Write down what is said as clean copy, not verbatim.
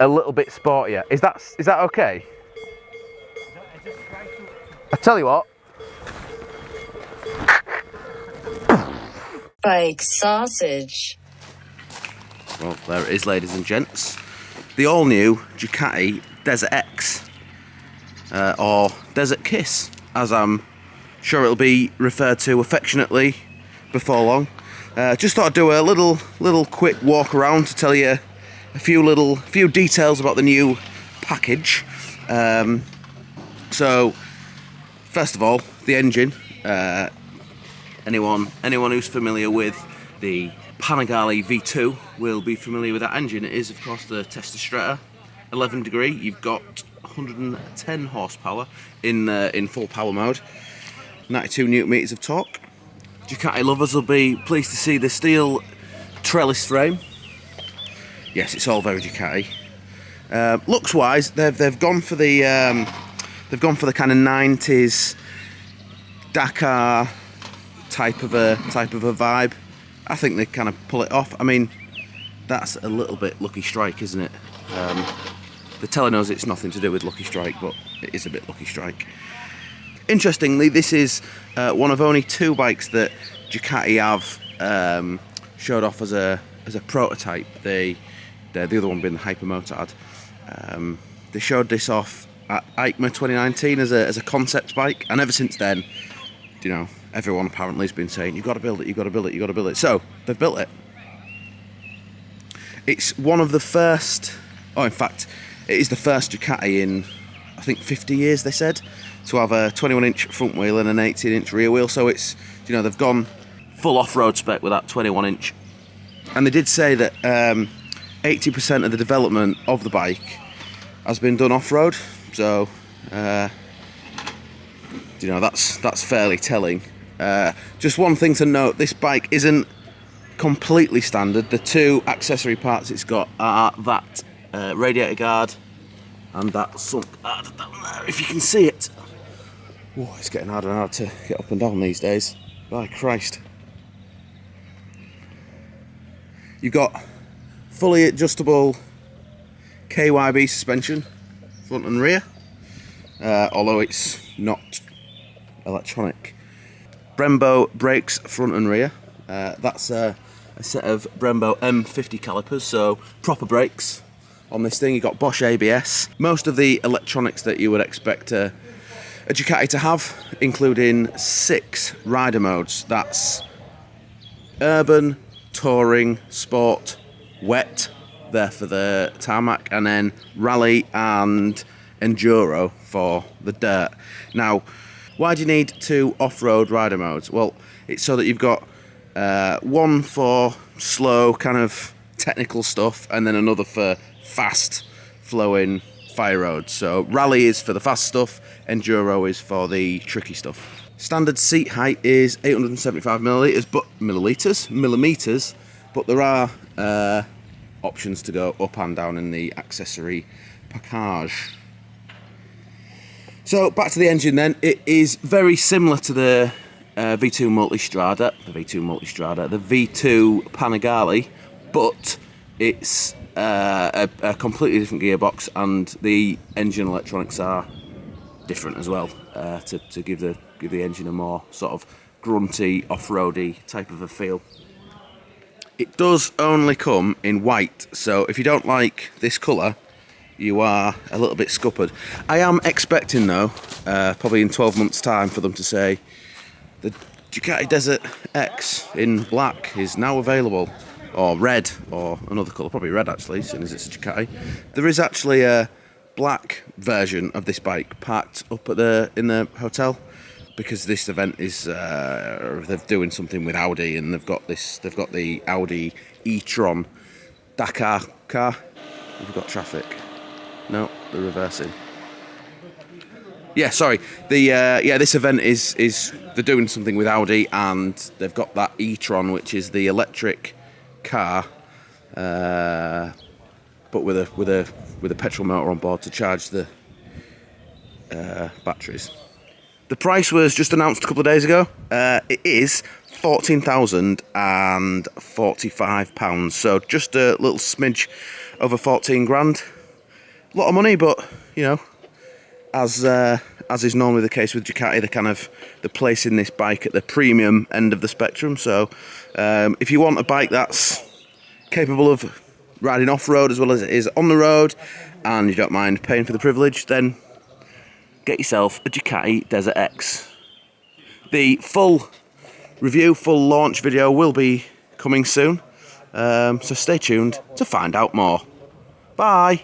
a little bit sportier. Is that okay? I tell you what. Bike sausage. Well, there it is, ladies and gents. The all-new Ducati DesertX, or Desert Kiss, as I'm sure it'll be referred to affectionately before long. Just thought I'd do a little quick walk around to tell you a few details about the new package. So, first of all, the engine. Anyone who's familiar with the Panigale V2 will be familiar with that engine. It is, of course, the Testostrata 11 degree. You've got 110 horsepower in full power mode, 92 newton meters of torque. Ducati lovers will be pleased to see the steel trellis frame. Yes, it's all very Ducati. Looks wise, they've gone for the kind of 90s Dakar type of a vibe. I think they kind of pull it off. I mean, that's a little bit Lucky Strike, isn't it? They're telling us it's nothing to do with Lucky Strike, but it is a bit Lucky Strike. Interestingly, this is one of only 2 bikes that Ducati have showed off as a prototype. The other one being the Hypermotard. They showed this off at EICMA 2019 as a concept bike, and ever since then, you know, everyone apparently has been saying, you've got to build it, you've got to build it, you've got to build it. So, they've built it. It's one of the first, in fact, it is the first Ducati in, I think, 50 years, they said, to have a 21-inch front wheel and an 18-inch rear wheel. So it's, you know, they've gone full off-road spec with that 21-inch. And they did say that 80% of the development of the bike has been done off-road. So, you know, that's fairly telling. Just one thing to note, this bike isn't completely standard. The 2 accessory parts it's got are that radiator guard and that sunk guard down there, if you can see it. Oh, it's getting harder and harder to get up and down these days. By Christ. You've got fully adjustable KYB suspension, front and rear, although it's not electronic. Brembo brakes front and rear. That's a set of Brembo M50 calipers, so proper brakes on this thing. You've got Bosch ABS. Most of the electronics that you would expect a Ducati to have, including 6 rider modes. That's urban, touring, sport, wet, there for the tarmac, and then rally and enduro for the dirt. Now, why do you need 2 off-road rider modes? Well, it's so that you've got one for slow, kind of technical stuff, and then another for fast flowing fire roads. So rally is for the fast stuff, enduro is for the tricky stuff. Standard seat height is 875 millimeters, but there are options to go up and down in the accessory package. So back to the engine then. It is very similar to the V2 Multistrada, the V2 Panigale, but it's a completely different gearbox, and the engine electronics are different as well, to give the engine a more sort of grunty, off-roady type of a feel. It does only come in white, so if you don't like this colour, you are a little bit scuppered. I am expecting, though, probably in 12 months' time, for them to say the Ducati DesertX in black is now available, or red, or another colour, probably red actually, seeing as it's a Ducati. There is actually a black version of this bike parked up at in the hotel, because this event is they're doing something with Audi, and they've got the Audi E-Tron Dakar car. We've got traffic. No, they're reversing. Yeah, sorry. This event is they're doing something with Audi, and they've got that E-Tron, which is the electric car, but with a petrol motor on board to charge the batteries. The price was just announced a couple of days ago. It is £14,045, so just a little smidge over 14 grand. A lot of money, but you know, as is normally the case with Ducati, they're placing this bike at the premium end of the spectrum. So if you want a bike that's capable of riding off-road as well as it is on the road, and you don't mind paying for the privilege, then get yourself a Ducati DesertX. The full review, full launch video will be coming soon, so stay tuned to find out more. Bye!